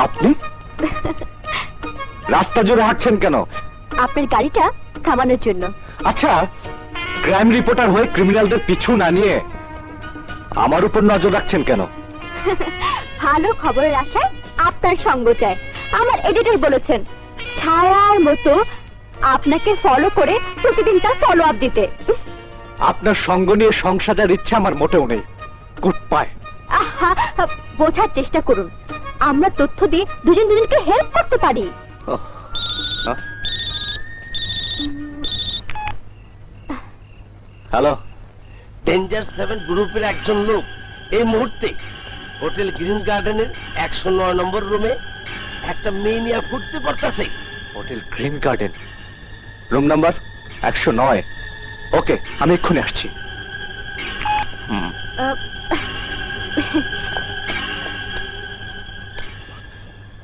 আপনি রাস্তা জুড়ে হাঁটছেন কেন? আপনার গাড়িটা থামানোর জন্য। আচ্ছা, ক্রাইম রিপোর্টার হয়ে ক্রিমিনালদের পিছু না নিয়ে আমার উপর নজর রাখছেন কেন? ভালো খবরের আশায় আপনার সঙ্গ চাই। আমার এডিটর বলেছেন ছায়ার মতো আপনাকে ফলো করে প্রতিদিন তার ফলো আপ দিতে। আপনার সঙ্গ নিয়ে সংসারের ইচ্ছা আমার মোটেও নেই। Good bye. আহা, বোঝার চেষ্টা করুন, আমরা তথ্য দিয়ে দুজন দুজনকে হেল্প করতে পারি। হ্যালো, ডেঞ্জার 7 গ্রুপের একজন লোক এই মুহূর্তে হোটেল গ্রিন গার্ডেনের 109 নম্বর রুমে একটা মেয়ে নিয়ে ফুটতে পারতেছে। Hotel green garden, room number 109। ওকে, আমি এক্ষুনি আসছি।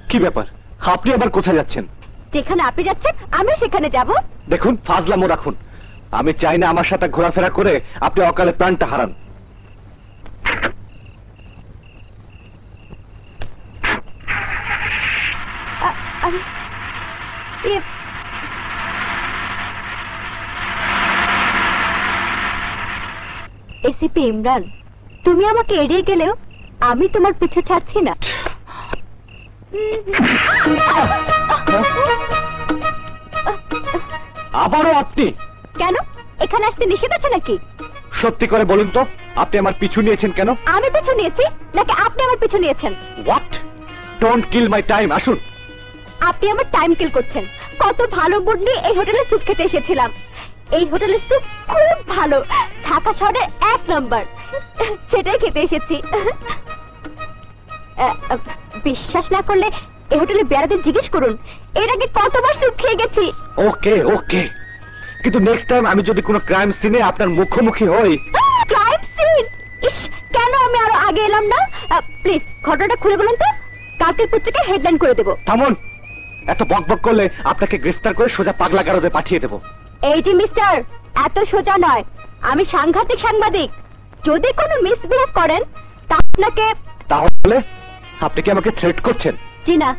কি ব্যাপার, আপনি আবার কোথায় যাচ্ছেন? যেখানে আপনি যাচ্ছেন আমিও সেখানে যাব। দেখুন, ফাজলামো রাখুন। আমি চাই না আমার সাথে ঘোরাফেরা করে আপনি অকালে প্রাণটা হারান। এসিপি ইমরান, তুমি আমাকে এড়িয়ে গেলেও আমি তোমার পিছু ছাড়ছি না। আবারও আপনি? কেন, এখানে আসতে নিষেধ আছে নাকি? সত্যি করে বলুন তো, আপনি আমার পিছু নিয়েছেন কেন? আমি পিছু নিয়েছি নাকি আপনি আমার পিছু নিয়েছেন? What? Don't kill my time. আসুন। আপনি আমার টাইম কিল করছেন। কত ভালো মুড নিয়ে এই হোটেলে স্যুপ খেতে এসেছিলাম। এই হোটেলের স্যুপ খুব ভালো, ঢাকা শহরের 1 নম্বর। সেটাই খেতে এসেছি। বিশ্বাস না করলে এই হোটেলে বেড়াতে জিজ্ঞেস করুন, এর আগে কতবার স্যুপ খেয়ে গেছি। ওকে ওকে, কিন্তু নেক্সট টাইম আমি যদি কোনো ক্রাইম সিনে আপনার মুখোমুখি হই। Crime scene? ইস, কেন আমি আরো আগে এলাম না? প্লিজ ঘটনাটা খুলে বলুন তো, কালকের পত্রিকায় হেডলাইন করে দেব। থামুন, এত বকবক করলে আপনাকে গ্রেফতার করে সোজা পাগলা গারদে পাঠিয়ে দেব। এই যে মিস্টার, এত সোজা নয়, আমি সাংঘাতিক সাংবাদিক। যদি কোনো মিসবিহেভ করেন তা আপনাকে। তাহলে আপনি কি আমাকে থ্রেট করছেন? জি না,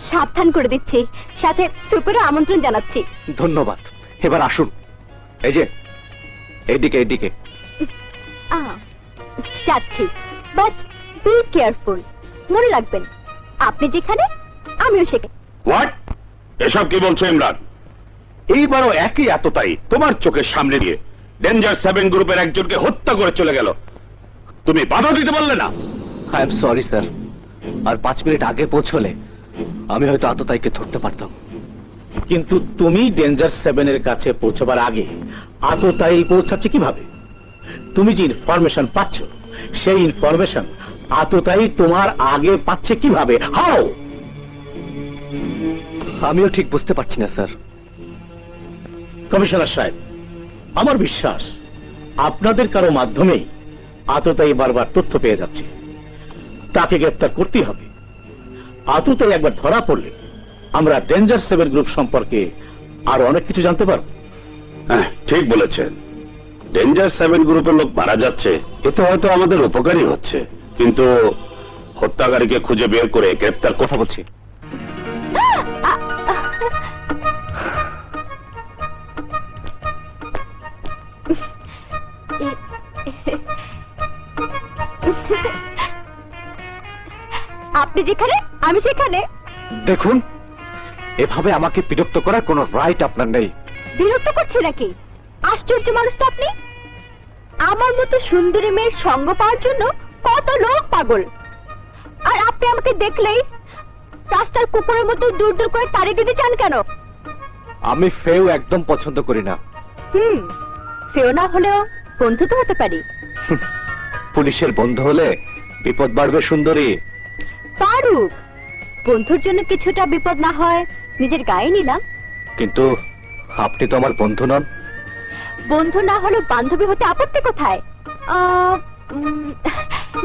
সাবধান করে দিচ্ছি, সাথে সুপেরও আমন্ত্রণ জানাচ্ছি। ধন্যবাদ। এবার আসুন, এই যে এইদিকে এইদিকে। যাচ্ছি, বাট বি কেয়ারফুল। মনে রাখবেন, আপনি যেখানে আমিও সেখানে। হোয়াট? এসব কি বলছো ইমরান? এইবারও একই এতটাই তোমার চোখের সামনে দিয়ে ডেঞ্জার 7 গ্রুপের একজনকে হত্যা করে চলে গেল, তুমি বাধা দিতে পারলে না? আই এম সরি স্যার, আর 5 মিনিট আগে পৌঁছলে আমি হয়তো আততায়ীকে ধরতে পারতাম। কিন্তু তুমি ডেঞ্জার 7 এর কাছে পৌঁছবার আগে আততায়ী পৌঁছাচ্ছে কিভাবে? তুমি যে ইনফরমেশন পাচ্ছ, সেই ইনফরমেশন আততায়ী তোমার আগে পাচ্ছে কিভাবে? হাউ? আমিও ঠিক বুঝতে পারছি না স্যার। কমিশনার সাহেব, আমার বিশ্বাস আপনাদের কারো মাধ্যমেই আততায়ী বারবার তথ্য পেয়ে যাচ্ছে। তাকে গ্রেফতার করতেই হবে। আততায়ী একবার ধরা পড়লে আমরা ডেঞ্জার 7 গ্রুপ সম্পর্কে আরো অনেক কিছু জানতে পারব। হ্যাঁ, ঠিক বলেছেন। ডেঞ্জার 7 গ্রুপের লোক মারা যাচ্ছে, এতে হয়তো আমাদের উপকারই হচ্ছে, কিন্তু হত্যাকারীকে খুঁজে বের করে গ্রেফতার। কথা বলছি। আপনি যেখানে আমি সেখানে। দেখুন, এভাবে আমাকে বিরক্ত করার কোনো রাইট আপনার নেই। বিরক্ত করছে নাকি? আশ্চর্য মানুষ তো আপনি। আমার মতো সুন্দরী মেয়ের সঙ্গ পাওয়ার জন্য কত লোক পাগল, আর আপনি আমাকে দেখলেই রাস্তার কুকুরের মতো দূর দূর করে তাড়িয়ে দিতে চান কেন? আমি ফেউ একদম পছন্দ করি না। ফেউ না হলেও বন্ধু তো হতে পারি। পুলিশের বন্ধু হলে বিপদ বাড়বে সুন্দরী। পারুক, বন্ধুর জন্য কিছুটা বিপদ না হয় নিজের গায়ে নিলাম। কিন্তু আপনি তো আমার বন্ধু নন। বন্ধু না হলেও বান্ধবী হতে আপত্তি কোথায়?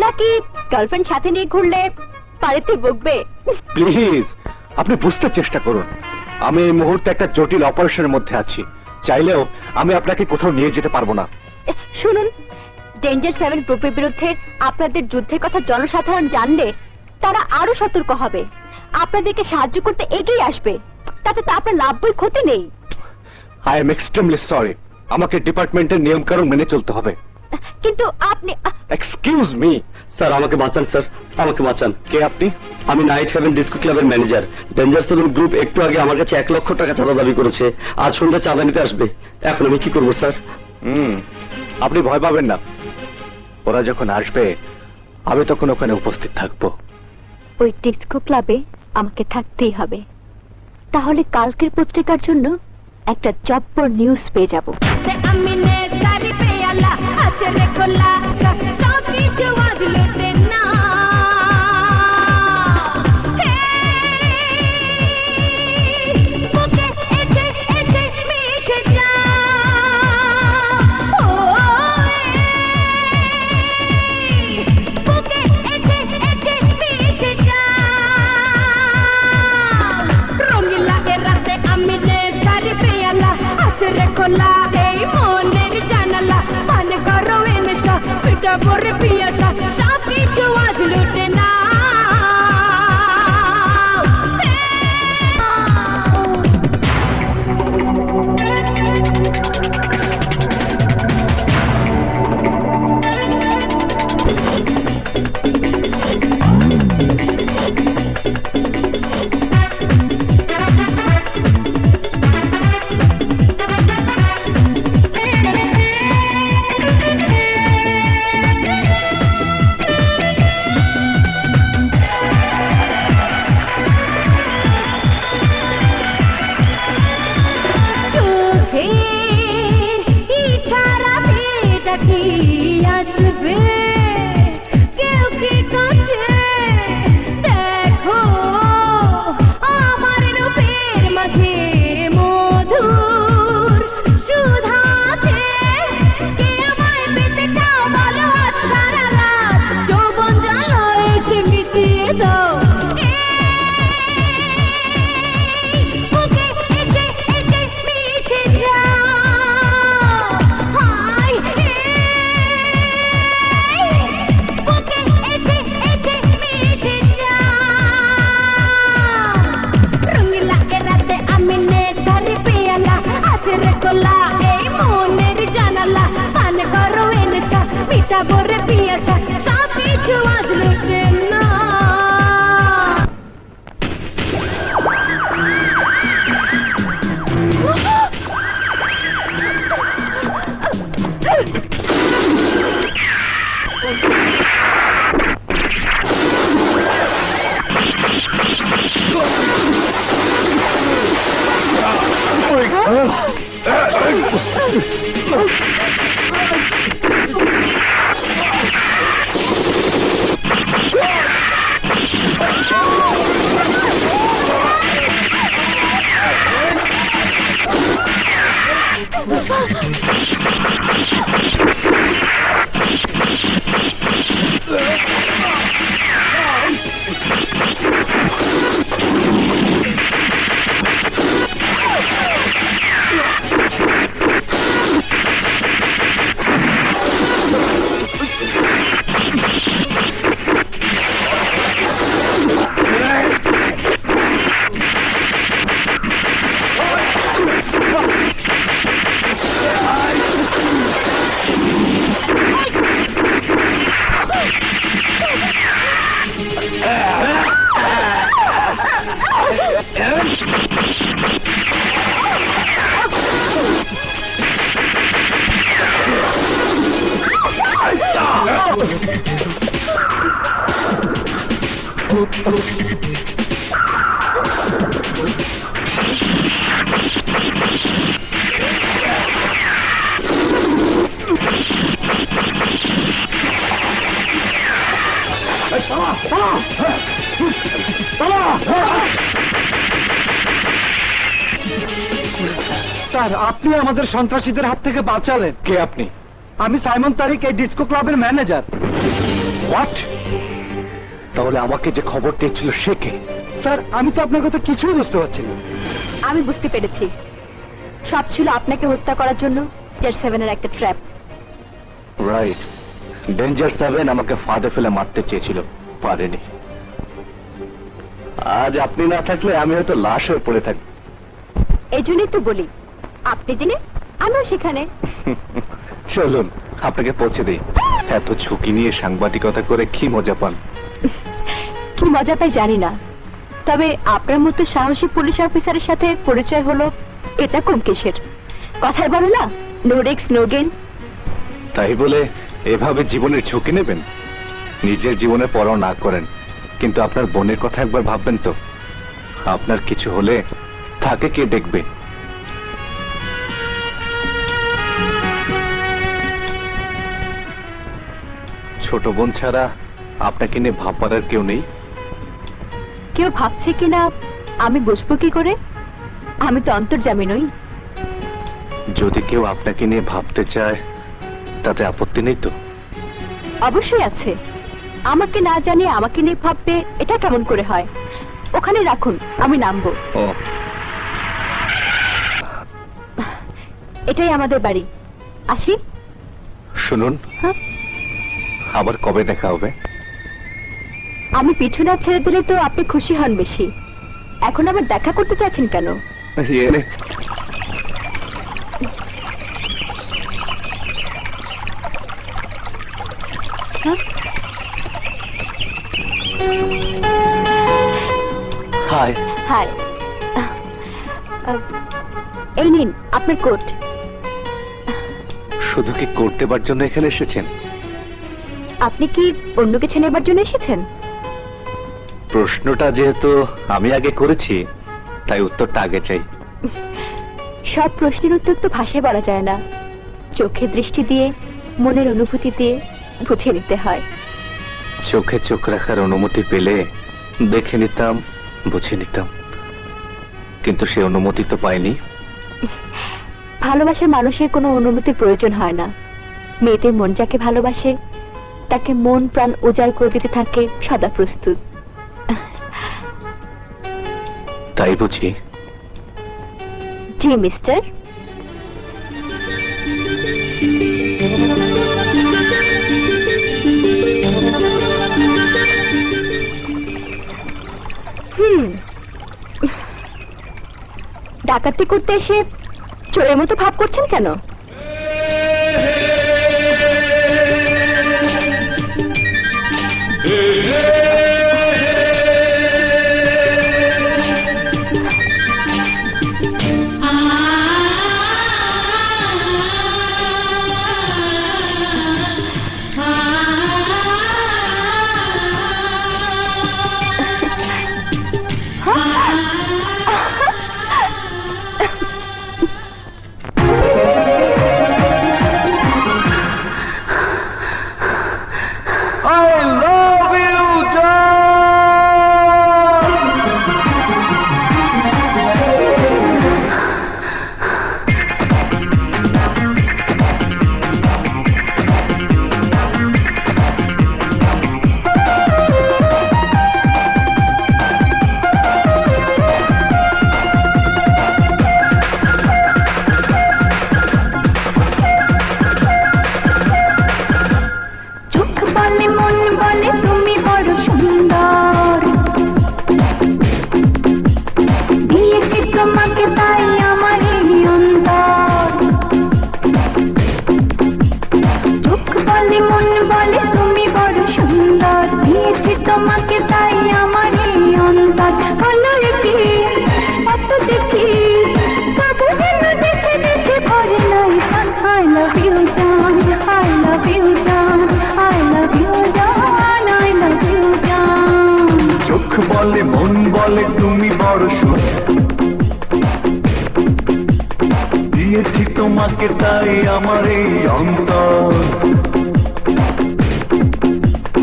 নাকি গার্লফ্রেন্ড সাথে নিয়ে ঘুরলে বাড়িতে বকবে? প্লিজ আপনি বুঝতে চেষ্টা করুন, আমি এই মুহূর্তে একটা জটিল অপারেশনের মধ্যে আছি। চাইলেও আমি আপনাকে কোথাও নিয়ে যেতে পারবো না। শুনুন, ডেঞ্জার 7 গ্রুপের বিরুদ্ধে আপনাদের যুদ্ধের কথা জনসাধারণ জানলে তারা আরো সতর্ক হবে, আপনাদেরকে সাহায্য করতে এগিয়ে আসবে। তাতে তো আপনার লাভ বই ক্ষতি নেই। আই এম এক্সট্রিমলি সরি, আমাকে ডিপার্টমেন্টের নিয়ম কানুন মেনে চলতে হবে। কিন্তু আপনি এক্সকিউজ মি স্যার, আমাকে বাঁচান স্যার, আমাকে বাঁচান। কে আপনি? আমি নাইট হেভেন ডিস্কো ক্লাবের ম্যানেজার। ডেঞ্জার 7 গ্রুপ একটু আগে আমার কাছে 1 লক্ষ টাকা চাঁদা দাবি করেছে, আজ সন্ধ্যা চাঁদা নিতে আসবে। এখন আমি কি করবো স্যার? আপনি ভয় পাবেন না, ওরা যখন আসবে আমি তখন ওখানে উপস্থিত থাকবো। ওই ডিস্কো ক্লাবে আমাকে থাকতেই হবে, তাহলে কালকের পত্রিকার জন্য একটা জব্বর নিউজ পেয়ে যাব। খোলা এই মনের জানালা, পান করো এনেশা, পিঠা পরে পিয়াসা, সব কিছু আজ লুটে না। স্যার, আপনি আমাদের সন্ত্রাসীদের হাত থেকে বাঁচালেন। কে আপনি? আমি সাইমন তারিক, এই ডিস্কো ক্লাবের ম্যানেজার। হোয়াট? তাহলে আমাকে যে খবর দিয়েছিল সে কে? স্যার, আমি তো আপনার কথা কিছুই বুঝতে পারছি না। আমি বুঝতে পেরেছি, সব ছিল আপনাকে হত্যা করার জন্য ডেঞ্জার 7 এর একটা ট্র্যাপ। রাইট, ডেঞ্জার 7 আমাকে ফাঁদে ফেলে মারতে চেয়েছিল, পারেনি। আজ আপনি না থাকলে আমি হয়তো লাশ হয়ে পড়ে থাকি। এই জন্যই তো বলি, আপনি জেনে আমিও সেখানে। চলুন আপনাকে পৌঁছে দিই। এত ঝুঁকি নিয়ে সাংবাদিকতা করে কি মজা পান? কি মজা পাই জানি না, তবে আপনার মতো সাহসী পুলিশ অফিসারের সাথে পরিচয় হলো, এটা কম কিসের। কথায় বলে না, নো রিস্ক নো গেইন। তাই বলে এভাবে জীবনের ঝুঁকি নেবেন? নিজের জীবনে পরোয়া না করেন, কিন্তু আপনার বোনের কথা একবার ভাববেন তো। আপনার কিছু হলে তাকে কে দেখবে? ছোট বোন ছাড়া আপনাকে নিয়ে ভাববার আর কেউ নেই? কেউ ভাবছে কিনা আমি বুঝবো কি করে? আমি তো অন্তর্যামী নই। যদি কেউ আপনাকে নিয়ে ভাবতে চায় তাতে আপত্তি নেই তো? অবশ্যই আছে। আমাকে না জানিয়ে আমাকে নিয়ে ভাববে, এটা কেমন করে হয়? ওখানে রাখুন, আমি নামবো। ও, এটাই আমাদের বাড়ি। আসি। শুনুন, হ্যাঁ? আবার কবে দেখা হবে? আমি পিছু না ছেড়ে দিলে তো আপনি খুশি হন বেশি। এখন আবার দেখা করতে চাচ্ছেন কেন? হ্যাঁ? হাই। হাই। এই নিন আপনার কোট। শুধু কি কোট দেবার জন্য এখানে এসেছেন? আপনি কি অন্য কিছু নেবার জন্য এসেছেন? প্রশ্নটা যেহেতু আমি আগে করেছি, তাই উত্তরটা আগে চাই। সব প্রশ্নের উত্তর তো ভাষায় বলা যায় না, চোখের দৃষ্টি দিয়ে, মনের অনুভূতি দিয়ে বুঝে নিতে হয়। চোখে চোখ রাখার অনুমতি পেলে দেখে নিতাম, বুঝে নিতাম, কিন্তু সে অনুমতি তো পাইনি। ভালোবাসার মানুষের কোনো অনুমতির প্রয়োজন হয় না। মেয়েদের মন যাকে ভালোবাসে তাকে মন প্রাণ উজাড় করে দিতে থাকে সদা প্রস্তুত। তাই বুঝি? জি মিস্টার। ডাকাতি করতে এসে চোরের মতো ভাব করছেন কেন? বলে মন বলে তুমি বড় দিয়েছি তোমাকে তাই আমার এই অন্তর।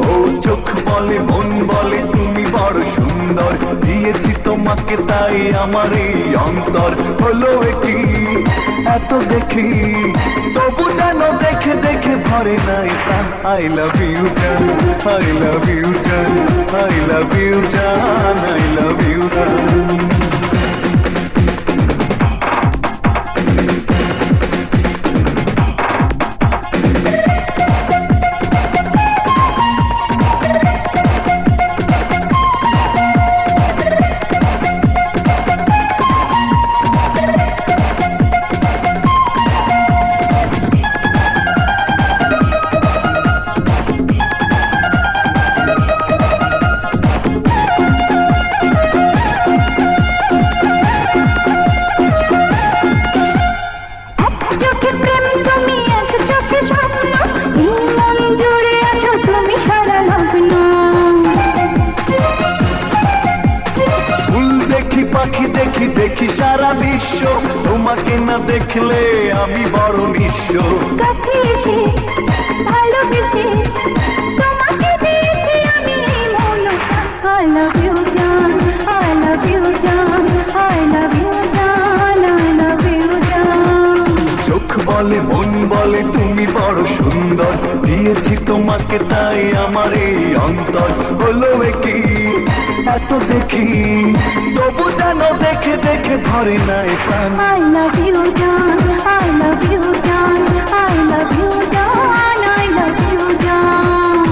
ও চোখ বলে মন বলে তুমি বড় সুন্দর। সুন্দর দিয়েছি তোমাকে তাই আমার এই অন্তর হলো কি এত দেখি তবু যেন দেখে দেখে ভরে নাই প্রাণ আই লাভ ইউ জান আই লাভ ইউ জান আই লাভ ইউ জান আই লাভ ইউ জান দেখি দেখি সারা বিশ্ব তোমাকে না দেখলে আমি বড় নিঃস্ব কাছে এসে ভালোবেসে তোমাকে দিয়েছি আমি এই মন I love you জান I love you জান I love you জান I love you জান চোখ বলে মন বলে তুমি বড় সুন্দর দিয়েছি তোমাকে তাই আমার এই অন্তর হলো কি এত দেখি তবু যেন দেখে দেখে ধরে নাই প্রাণ I love you জান I love you জান I love you জান I love you জান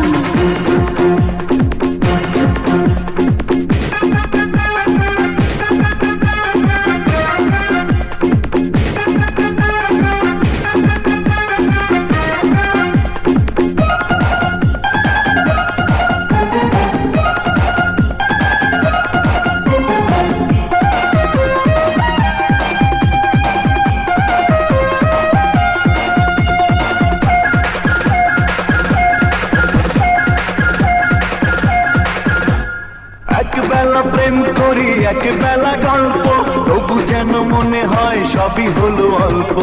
একবেলা প্রেম করি একবেলা গল্প তবু যেন মনে হয় সবই হলো অল্প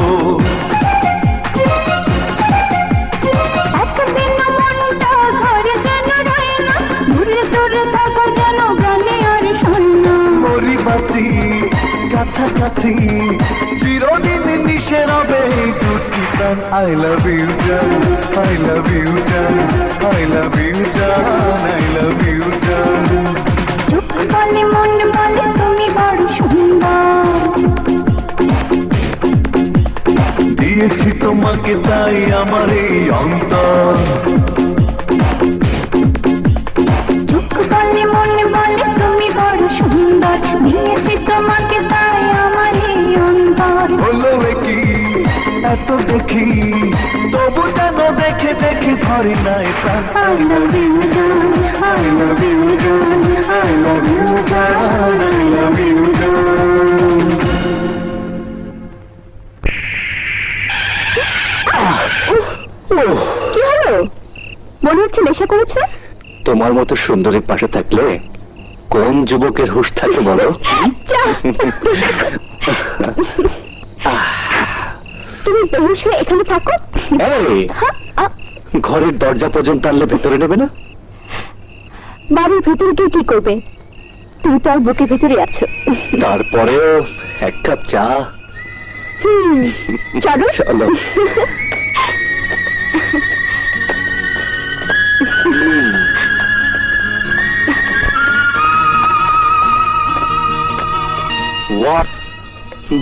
একদিন মনটা ঘরে যেন রয় না দূরে দূরে থাকো যেন গানে আর শোন মরি বাঁচি কাছাকাছি চিরদিন মিশে রবে এই দুটি প্রাণ আই লাভ ইউ জান আই লাভ ইউ জান আই লাভ ইউ জান আই লাভ ইউ জান চোখ বলে মন বলে তুমি বড় সুন্দর দিয়েছি তোমাকে তাই আমার এই অন্তর চোখ বলে মন বলে তুমি বড় সুন্দর দিয়েছি তোমাকে তাই আমার এই অন্তর হলো কি এত দেখি তবু যেন দেখে দেখে ধরে নাই প্রাণ I love you জান I love you জান I love you জান I love you জান কি হলো মনে হচ্ছে নেশা করেছো তোমার মতো সুন্দরীর পাশে থাকলে কোন যুবকের হুঁশ থাকে বলো যা। তুমি বেহুশ হয়ে এখানে থাকো এই, ঘরের দরজা পর্যন্ত আনলে ভেতরে নেবে না? বাড়ির ভেতরে গিয়ে কি করবে তুমি তো আর বুকের ভেতরে আছো তারপরেও এক কাপ চা। চলো চলো। What?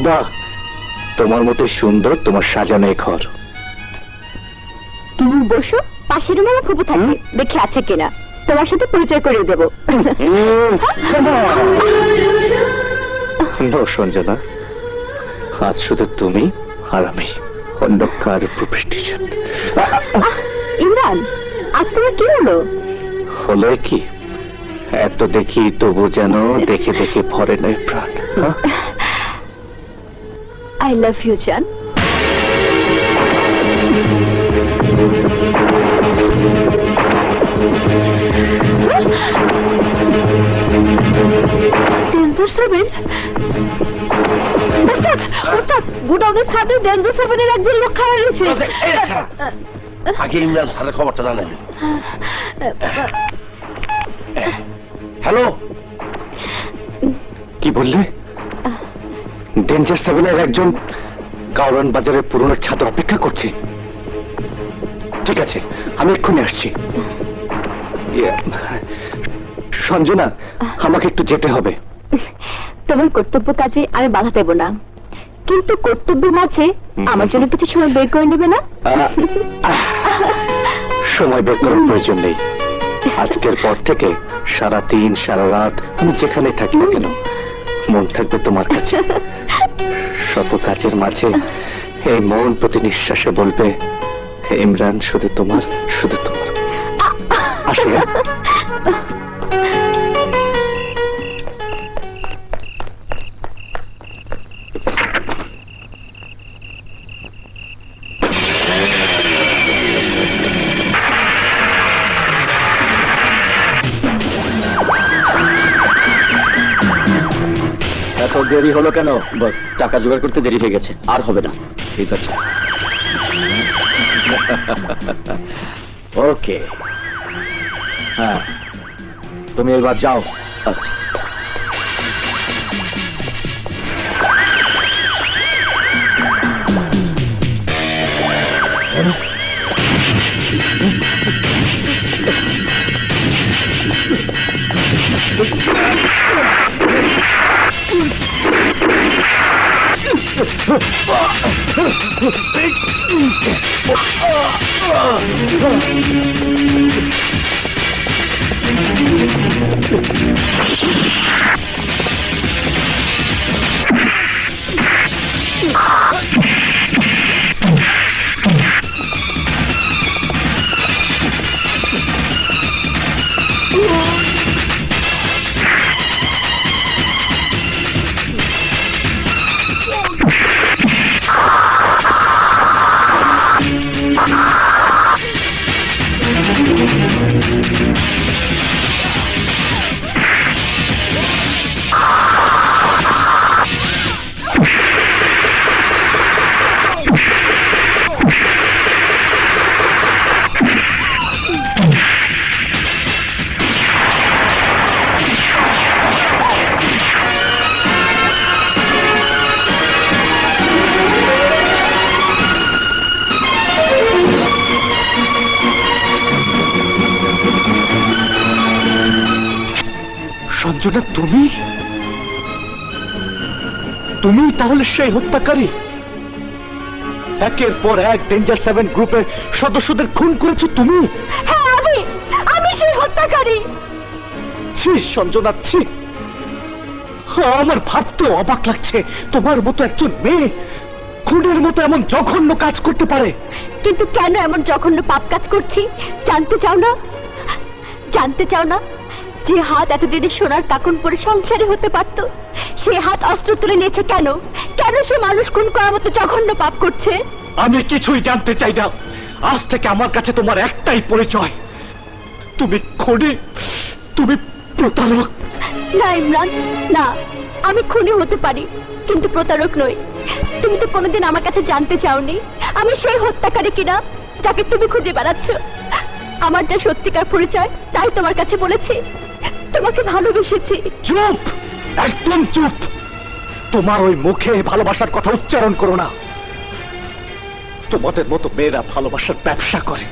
বাহ, তোমার মতো সুন্দর তোমার সাজানো এই ঘর। তুমি বসো, পাশের রুমে আমার ফুপু থাকবে, দেখে আছে কিনা তোমার সাথে পরিচয় করিয়ে দেবো। সঞ্জনা, আজ শুধু তুমি আর আমি, অন্য কার প্রবৃষ্টির সাথে। ইমরান, আজ তোমার কি হলো? হলো কি, এত দেখি তবু যেন দেখে দেখে ভরে নেই প্রাণ। আই লাভ ইউ জান। ডেঞ্জার সেভেন, ওস্তাদ ওস্তাদ, গুডাউনের ছাদে ডেঞ্জার সেভেনের একজন লোক খাড়া রয়েছে। আগে ইমরান স্যারের খবরটা জানেন। হ্যালো কি বললে? ডেঞ্জার সেভেনের একজন কারওয়ান বাজারের পুরনো ছাত্র অপেক্ষা করছে। ঠিক আছে, আমি এক্ষুনি আসছি। সঞ্জনা, আমাকে একটু যেতে হবে। তোমার কর্তব্য কাজে আমি বাধা দেব না, কিন্তু কর্তব্যের মাঝে আমার জন্য কিছু সময় বের করে নেবে না? সময় বের করার প্রয়োজন নেই। আজকের পর থেকে সারা দিন সারা রাত আমি যেখানে থাকি না কেন মন থাকবে তোমার কাছে। শত কাজের মাঝে এই মন প্রতি নিঃশ্বাসে বলবে, ইমরান শুধু তোমার, শুধু তোমার। আসি। এত দেরি হলো কেন? বস, টাকা জোগাড় করতে দেরি হয়ে গেছে, আর হবে না। ঠিক আছে, ওকে। হ্যাঁ, তুমি এবার যাও। আচ্ছা। সঞ্জনা, তুমি তুমি তাহলে সেই হত্যাকারী? একের পর এক ডেঞ্জার সেভেন গ্রুপের সদস্যদের খুন করেছো তুমি? হ্যাঁ, আমি সেই হত্যাকারী। ছি সঞ্জনা, ছি। আমার ভাবতে অবাক লাগছে, তোমার মতো একজন মেয়ে খুনের মতো এমন জঘন্য কাজ করতে পারে। কিন্তু কেন এমন জঘন্য পাপ কাজ করছি জানতে চাও না? জানতে চাও না যে হাত এতদিনে সোনার কাকন পরে সংসারী হতে পারত, সে হাত অস্ত্র তুলে নিয়েছে কেন? কেন সে মানুষ খুন করার মতো জঘন্য পাপ করছে? আমি কিছুই জানতে চাই না। আজ থেকে আমার কাছে তোমার একটাই পরিচয়, তুমি খুনি, তুমি প্রতারক। না ইমরান, না, আমি খুনি হতে পারি কিন্তু প্রতারক নই। তুমি তো কোনোদিন আমার কাছে জানতে চাওনি আমি সেই হত্যাকারী কিনা যাকে তুমি খুঁজে বেড়াচ্ছ। আমার যা সত্যিকার পরিচয় তাই তোমার কাছে বলেছি, তোমাকে ভালোবেসেছি। চুপ, একদম চুপ। তোমার ওই মুখে ভালোবাসার কথা উচ্চারণ করো না। তোমাদের মতো মেয়েরা ভালোবাসার ব্যবসা করে,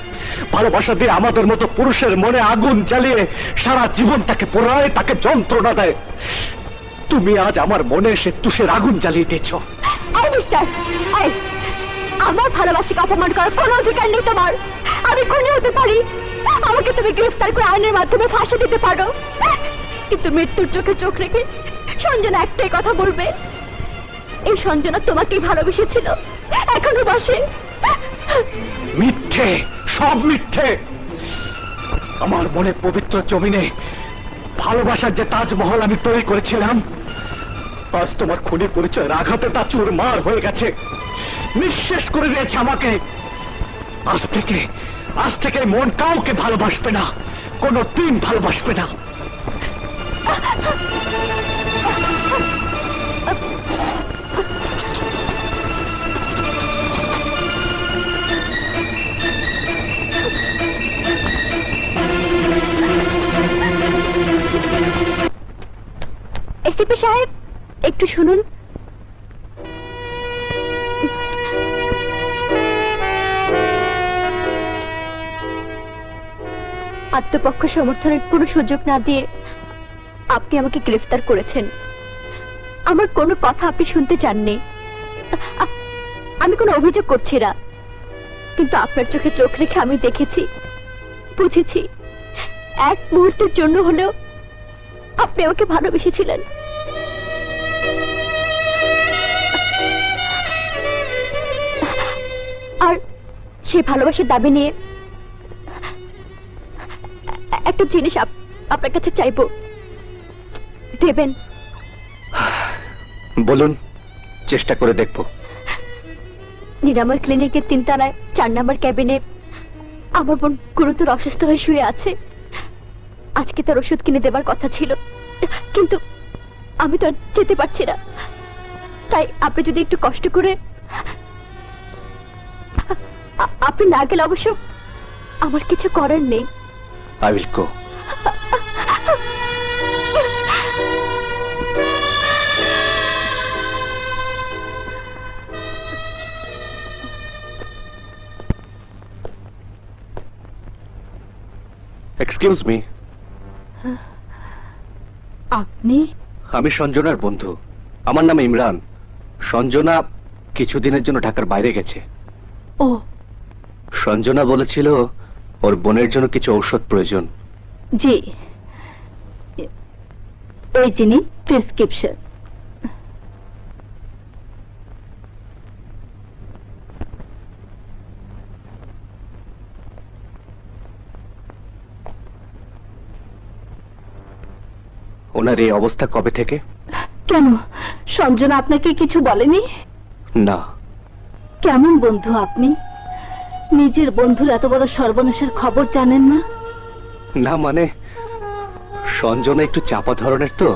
ভালোবাসা দিয়ে আমাদের মতো পুরুষের মনে আগুন জ্বালিয়ে সারা জীবন তাকে পোড়ায়, তাকে যন্ত্রণা দেয়। তুমি আজ আমার মনে এসে তুষের আগুন জ্বালিয়ে দিয়েছ। মিস্টার, আমার ভালোবাসাকে অপমান করার কোনো অধিকার নেই তোমার। আমি খুনি হতে পারি, আমাকে তুমি গ্রেফতার করে আইনের মাধ্যমে ফাঁসি দিতে পারো, কিন্তু মৃত্যুর চোখে চোখ রেখে সঞ্জনা একটাই কথা বলবে, এই সঞ্জনা তোমাকেই ভালোবেসেছিল, এখনো বাসে। মিথ্যে, সব মিথ্যে। আমার মনে পবিত্র জমিনে ভালোবাসার যে তাজমহল আমি তৈরি করেছিলাম, আজ তোমার খুনি পরিচয়ের আঘাতে তা চুরমার হয়ে গেছে, নিঃশেষ করে দিয়েছে আমাকে। আজ থেকে মন কাউকে ভালোবাসবে না, কোনো দিন ভালোবাসবে না। এসিপি সাহেব, একটু শুনুন। আত্মপক্ষ সমর্থনের কোনো সুযোগ না দিয়ে আপনি আমাকে গ্রেফতার করেছেন। আমার কোনো কথা আপনি শুনতে চাননি। আমি কোনো অভিযোগ করছি না, কিন্তু আপনার চোখে চোখ রেখে আমি দেখেছি, বুঝেছি, এক মুহূর্তের জন্য হলেও আপনি আমাকে ভালোবেসেছিলেন। আর সেই ভালোবাসার দাবি নিয়ে একটা জিনিস আপনার কাছে চাইবো, দেবেন? বলুন, চেষ্টা করে দেখবো। নিরাময় ক্লিনিকের 3 তলায় 4 নম্বর ক্যাবিনে আমার বোন গুরুতর অসুস্থ হয়ে শুয়ে আছে। আজকে তার ওষুধ কিনে দেবার কথা ছিল, কিন্তু আমি তো আর যেতে পারছি না। তাই আপনি যদি একটু কষ্ট করে, আপনি না গেলে অবশ্য আমার কিছু করার নেই। I will go. Excuse me. আপনি? আমি সঞ্জনার বন্ধু, আমার নাম ইমরান। সঞ্জনা কিছুদিনের জন্য ঢাকার বাইরে গেছে। ও, সঞ্জনা বলেছিল ওর বোনের জন্য কিছু ঔষধ প্রয়োজন। জি, এই যিনি প্রেসক্রিপশন। ওনার এই অবস্থা কবে থেকে? কেন, সঞ্জনা আপনাকে কিছু বলেনি? না। কেমন বন্ধু আপনি? নিজের বন্ধুর এত বড় সর্বনাশের খবর জানেন না? না মানে, সঞ্জনা একটু চাপা ধরনের তো,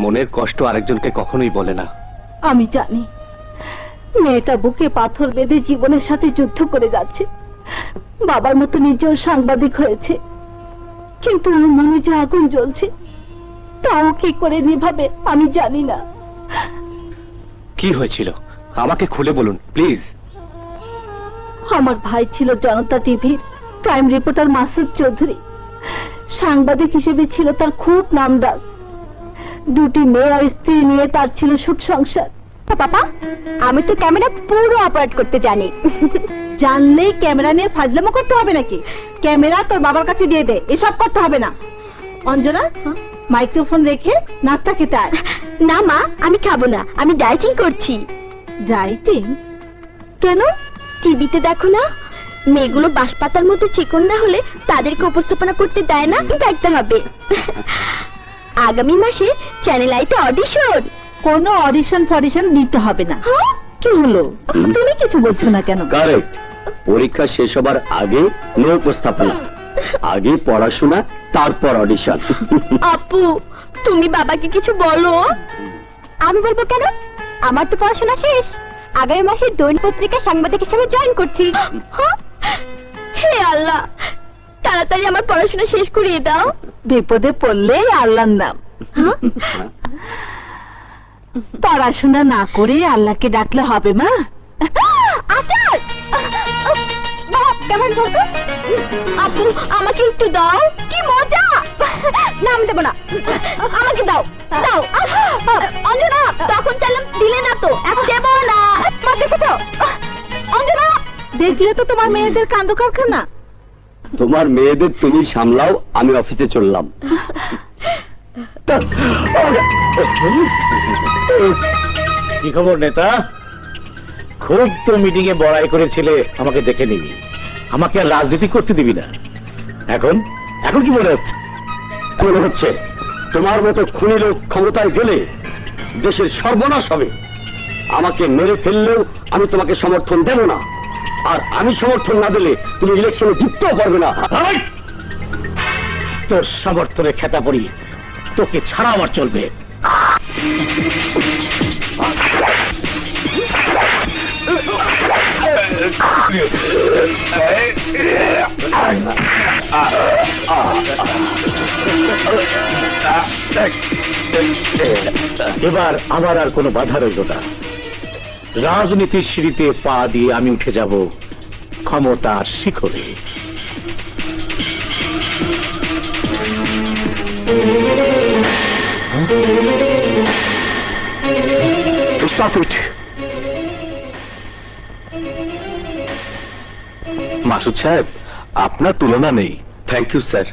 মনের কষ্ট আরেকজনকে কখনোই বলে না। আমি জানি, মেয়েটা বুকে পাথর বেঁধে জীবনের সাথে যুদ্ধ করে যাচ্ছে। বাবার মতো নিজেও সাংবাদিক হয়েছে, কিন্তু ওর মনে যে আগুন জ্বলছে, তাও কি করে নিভাবে আমি জানি না। কি হয়েছিল আমাকে খুলে বলুন প্লিজ। আমার ভাই ছিল জনতা টিভির ক্রাইম রিপোর্টার মাসুদ চৌধুরী। সাংবাদিক হিসেবে ছিল তার খুব নামডাক। 2টি মেয়ে আর স্ত্রী নিয়ে তার ছিল সুখ সংসার। পাপা, আমি তো ক্যামেরা পুরো অপারেট করতে জানি। জানলেই ক্যামেরা নিয়ে ফাজলামো করতে হবে নাকি? ক্যামেরা তোর বাবার কাছে দিয়ে দে, এসব করতে হবে না। অঞ্জনা, মাইক্রোফোন রেখে নাস্তা খেতে আয়। না মা, আমি খাবো না, আমি ডায়েটিং করছি। ডায়েটিং? কেন? টিভিতে দেখো না, মেয়েগুলো বাঁশপাতার মতো চিকন না হলে তাদেরকে উপস্থাপনা করতে দেয় না, দেখতে হবে। আগামী মাসে চ্যানেল আইতে অডিশন। কোনো অডিশন ফডিশন দিতে হবে না। কি হলো, তুমি কিছু বলছো না কেন? কারেক্ট। পরীক্ষা শেষ হবার আগে নো উপস্থাপনা, আগে পড়াশোনা, তারপর অডিশন। আপু, তুমি বাবাকে কিছু বলো। আমি বলবো কেন? আমার তো পড়াশোনা শেষ। আগামী মাসে দৈনিক পত্রিকা সাংবাদিক হিসেবে জয়েন করছি। হে আল্লাহ, তাড়াতাড়ি আমার পড়াশোনা শেষ করিয়ে দাও। বিপদে পড়লে আল্লাহর নাম। পড়াশোনা না করে আল্লাহকে ডাকলে হবে মা। আচার কেমন বলতো? আপু, আমাকে একটু দাও, কি মজা। না, আমি দেবো না, আমাকে দাও দাও। অঞ্জনা, তখন চাইলাম দিলে না তো, এখন দেবো না। দেখেছ অঞ্জনা, দেখলে তো তোমার মেয়েদের কাণ্ড কারখানা। তোমার মেয়েদের তুমি সামলাও, আমি অফিসে চললাম। কি খবর নেতা? খুব তো মিটিং এ বড়াই করেছিলে, আমাকে দেখে নিবি, আমাকে আর রাজনীতি করতে দিবি না। এখন এখন কি মনে হচ্ছে? মনে হচ্ছে তোমার মতো খুনি লোক ক্ষমতায় গেলে দেশের সর্বনাশ হবে। আমাকে মেরে ফেললেও আমি তোমাকে সমর্থন দেব না, আর আমি সমর্থন না দিলে তুমি ইলেকশনে জিততেও পারবে না। তোর সমর্থনে খেতা পড়ি, তোকে ছাড়া আমার চলবে। এবার আমার আর কোনো বাধা রইল না। রাজনীতির সিঁড়িতে পা দিয়ে আমি উঠে যাব ক্ষমতার শিখরে। Stop it! মাসুদ সাহেব, আপনার তুলনা নেই। থ্যাংক ইউ স্যার,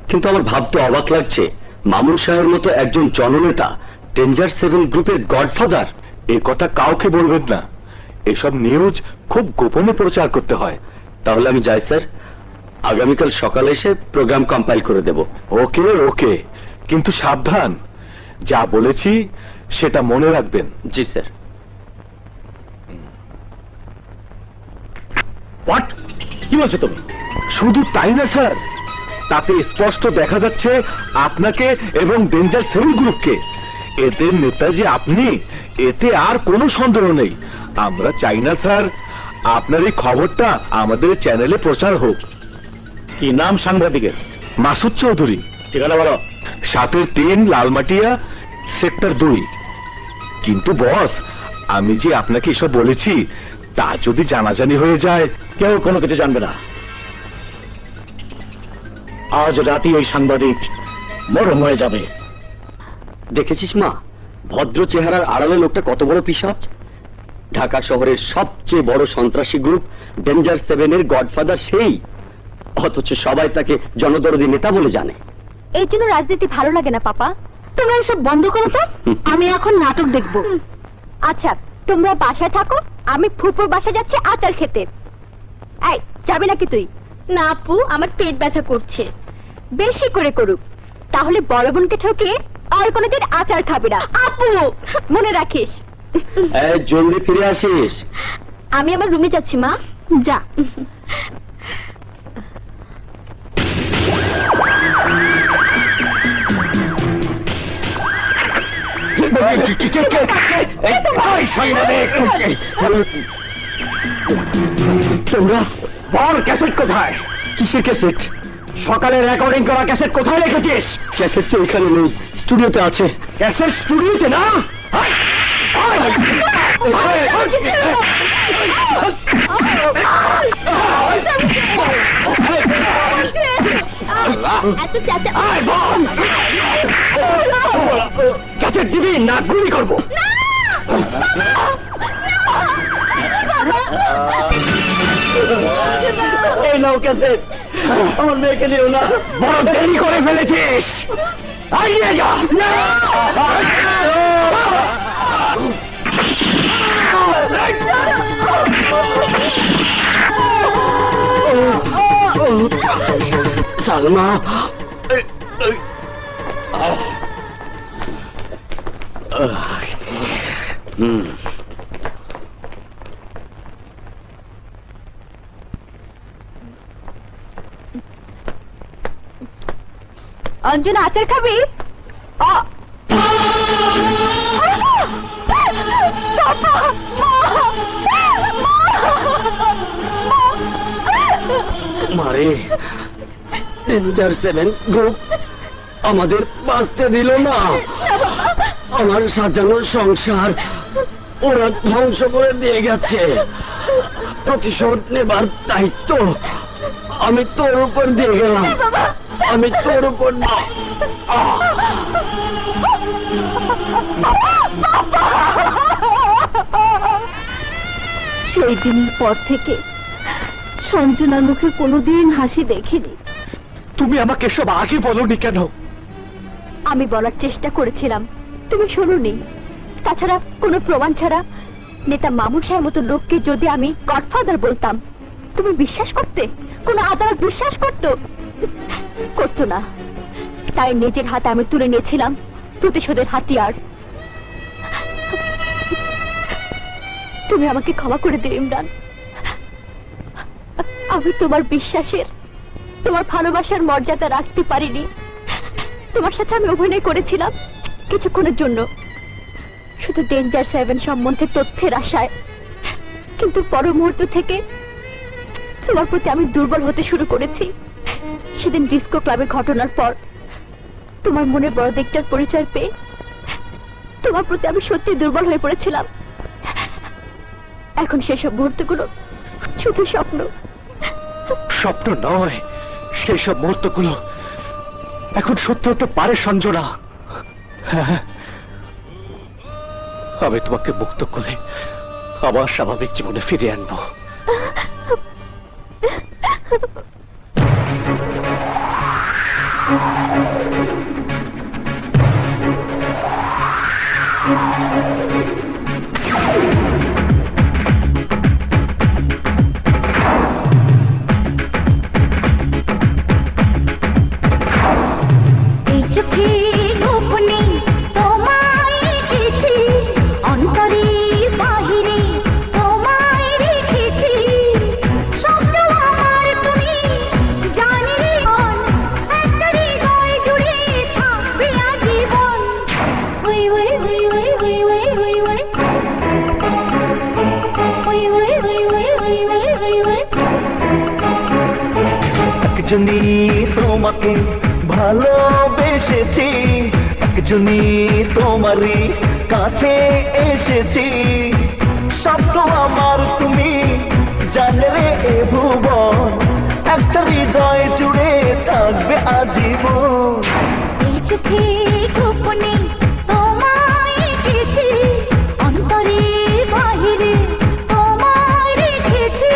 কিন্তু আমার ভাবতে অবাক লাগছে মামুন সাহেবের মতো একজন জননেতা ডেঞ্জার 7 গ্রুপের গডফাদার। এ কথা কাউকে বলবেন না, এসব নিউজ খুব গোপনে প্রচার করতে হয়। তাহলে আমি যাই স্যার, আগামীকাল সকালে এসে প্রোগ্রাম কম্পাইল করে দেব। ওকে ওকে, কিন্তু সাবধান, যা বলেছি সেটা মনে রাখবেন। জি স্যার। হোয়াট? কি বলছো তুমি? শুধু তাই না স্যার, তাতে স্পষ্ট দেখা যাচ্ছে আপনাকে এবং ডেঞ্জার 7 গ্রুপকে। এদের নেতা যে আপনি, এতে আর কোনো সন্দেহ নেই। আমরা চাই না স্যার আপনার এই খবরটা আমাদের চ্যানেলে প্রচার হোক। কি নাম সাংবাদিকের? মাসুদ চৌধুরী। ঠিকানা বলো। 7-3 লালমাটিয়া, সেক্টর 2। কিন্তু বস, আমি যে আপনাকে এসব বলেছি তা যদি জানাজানি হয়ে যায়? কেউ কোনো কিছু জানবে না। আজ রাতে ওই সাংবাদিক মরণ হয়ে যাবে। দেখেছিস মা, ভদ্র চেহারার আড়ালে লোকটা কত বড় পিশাচ। ঢাকা শহরের সবচেয়ে বড় সন্ত্রাসী গ্রুপ ডেঞ্জার 7 এর গডফাদার সেই, অথচ সবাই তাকে জনদরদি নেতা বলে জানে। এই জন্য রাজনীতি ভালো লাগে না পাপা। তোমরা এসব বন্ধ করো তো, আমি এখন নাটক দেখব। আচ্ছা, তোমরা বাসায় থাকো, আমি ফুপুর বাসায় যাচ্ছি আচার খেতে। এই, যাবি নাকি তুই? না আপু, আমার পেট ব্যথা করছে। বেশি করে করুক, তাহলে বড় বোনকে ঠকে আর কোনোদিন আচার খাবি না। আপু, মনে রাখিস। জলদি ফিরে আসিস। আমি আমার রুমে যাচ্ছি মা। যা। তোমরা বল, ক্যাসেট কোথায়? কিসের ক্যাসেট? সকালে রেকর্ডিং করা ক্যাসেট কোথায় রেখেছিস? ক্যাসেট তো এখানে নেই, স্টুডিওতে আছে। ক্যাসেট স্টুডিওতে না? এত চাচা, ক্যাসেট দিবি না গুলি করবো? এই নাও ক্যাসেট, আমার মেয়েকে নিও না। বড় দেরি করে ফেলেছিস, এগিয়ে যা। সালমা, অঞ্জনা আচার খাবি? মারে, ডেঞ্জার 7 গ্রুপ আমাদের বাঁচতে দিল না। আমার সাজানো সংসার ওরা ধ্বংস করে দিয়ে গেছে। প্রতিশোধ নেবার দায়িত্ব আমি তোর উপর দিয়ে গেলাম। আমি তোর উপর সেই দিনের পর থেকে সঞ্জনার মুখে কোনোদিন হাসি দেখিনি। তুমি আমাকে এসব আগে বলনি কেন? আমি বলার চেষ্টা করেছিলাম, তুমি শোনোনি। তাছাড়া কোনো প্রমাণ ছাড়া নেতা মামুন সাহেবের মতো লোককে যদি আমি গডফাদার বলতাম, তুমি বিশ্বাস করতে? কোনো আদালত বিশ্বাস করতো না। তাই নিজের হাতে আমি তুলে নিয়েছিলাম প্রতিশোধের হাতিয়ার। তুমি আমাকে ক্ষমা করে দিও ইমরান। আমি তোমার বিশ্বাসের, তোমার ভালোবাসার মর্যাদা রাখতে পারিনি। তোমার সাথে আমি অভিনয় করেছিলাম কিছুক্ষণের জন্য, শুধু ডেঞ্জার 7 সম্বন্ধে তথ্যের আশায়। কিন্তু পর মুহূর্ত থেকে তোমার প্রতি আমি দুর্বল হতে শুরু করেছি। সেদিন ডিস্কো ক্লাবের ঘটনার পর তোমার মনে বড় দিকটার পরিচয় পেয়ে তোমার প্রতি আমি সত্যি দুর্বল হয়ে পড়েছিলাম। এখন সেসব মুহূর্তগুলো শুধু স্বপ্ন। স্বপ্ন নয়, সেই সব মুহূর্তগুলো এখন সত্য হতে পারে সঞ্জনা। হ্যাঁ, আমি তোমাকে মুক্ত করে আবার স্বাভাবিক জীবনে ফিরিয়ে আনবো। একজনই তোমাকে ভালোবেসেছি, একজনই তোমারই কাছে এসেছি। স্বপ্ন আমার তুমি জানলে রে এ ভুবন, একটা হৃদয় জুড়ে থাকবে আজীবন। এই চোখে গোপনে তোমায় রেখেছি, অন্তরে বাহিরে তোমায় রেখেছি।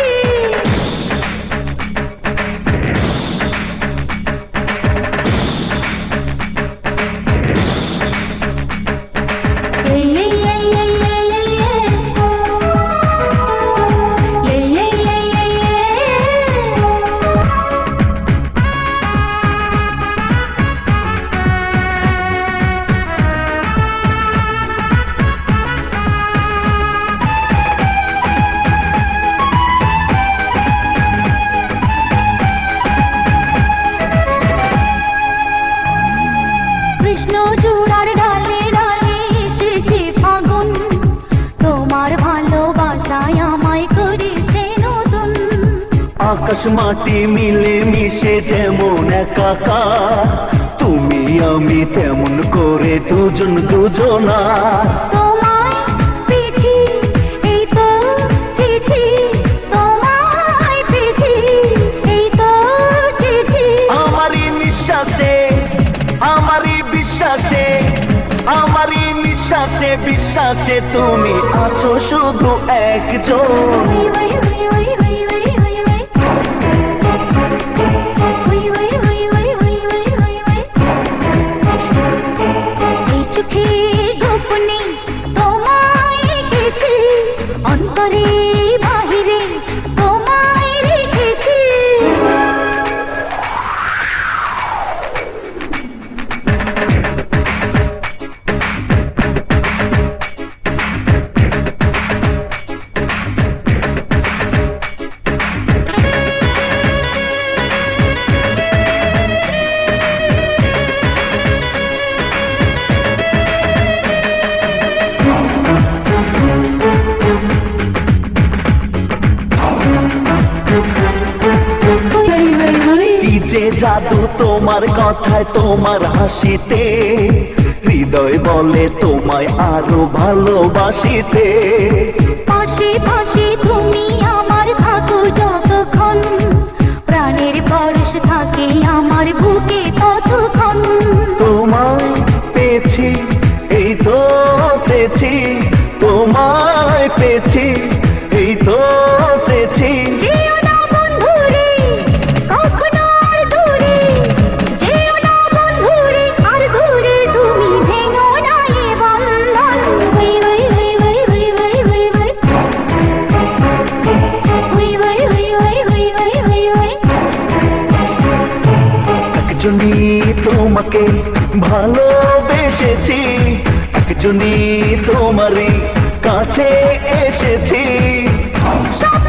কৃষ্ণ চূড়ার ডালে ডালে এসেছে ফাগুন, তোমার ভালোবাসায় আমায় করেছে নতুন। আকাশ মাটি মিলে মিশে যেমন একাকার, তুমি আমি তেমন করে দুজন দুজনা। তোমায় পেয়েছি এই তো চেয়েছি, তোমায় পেয়েছি এই তো চেয়েছি। আমারই নিঃশ্বাসে, আমারই বিশ্বাসে, আমারই নিঃশ্বাসে বিশ্বাসে তুমি আছো শুধু একজন। এই চোখে গোপনে তোমায় রেখেছি, অন্তরে বাহিরে তোমায় রেখেছি। কি যে জাদু তোমার কথায়, তোমার হাসিতে, হৃদয় বলে তোমায় আরো ভালোবাসিতে। পাশে পাশে তুমি আমার থাকো যতক্ষণ, প্রাণের পরশ থাকে আমার বুকে ততক্ষণ। তোমায় পেয়েছি এই তো চেয়েছি, তোমায় পেয়েছি এই তো চেয়েছি। যেও না বন্ধুরে কখনো আর দূরে, যেও না বন্ধুরে আর দূরে, তুমি ভেঙো না এ বন্ধন। ওই ওই ওই ওই ওই ওই ওই ওই ওই ওই ওই ওই ওই ওই ওই। একজনই তোমাকে ভালোবেসেছি, একজনই তোমারই কাছে এসেছি। সব